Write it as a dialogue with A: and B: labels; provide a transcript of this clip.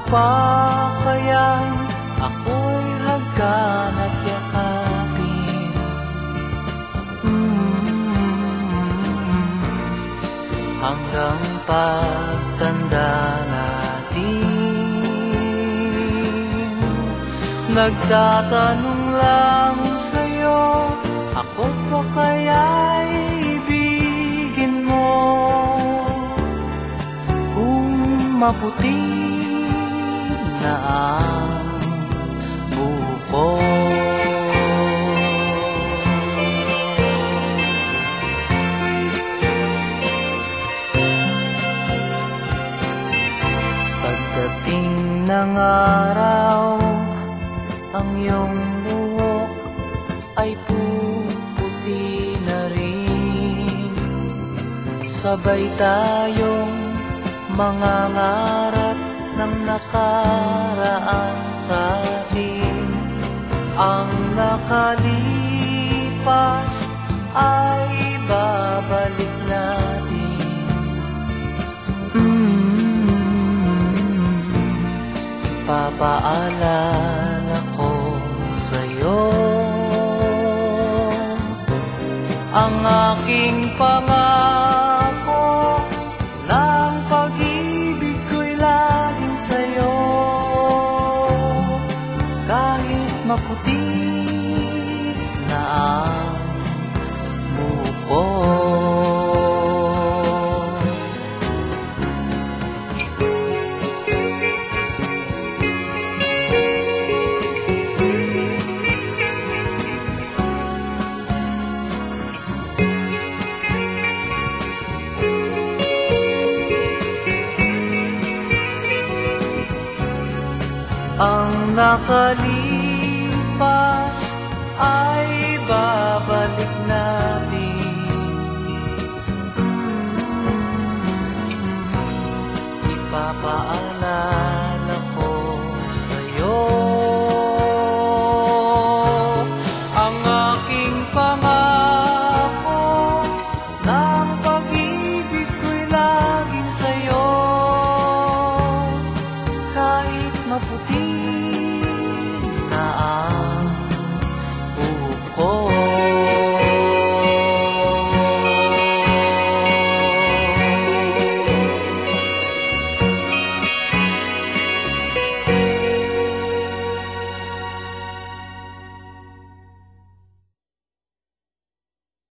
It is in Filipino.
A: pa kayang ako'y hagkan't yakapin? Hanggang pagtanda natin, nagtatanong lang sa'yo, ako pa kaya'y ibigin mo? Kung maputi na ang buko, pagdating ng araw, ang iyong buhok ay puputi na rin. Sabay tayong mangangarap ng nakaraan sa atin. Ang nakalipas ay babalik natin. Ipapaalala ko sa'yo ang aking pangako, ng pag-ibig ko'y laging sa'yo. Kahit maputi na ang buko, ang nakalipas ay babalik natin. Ipapaalala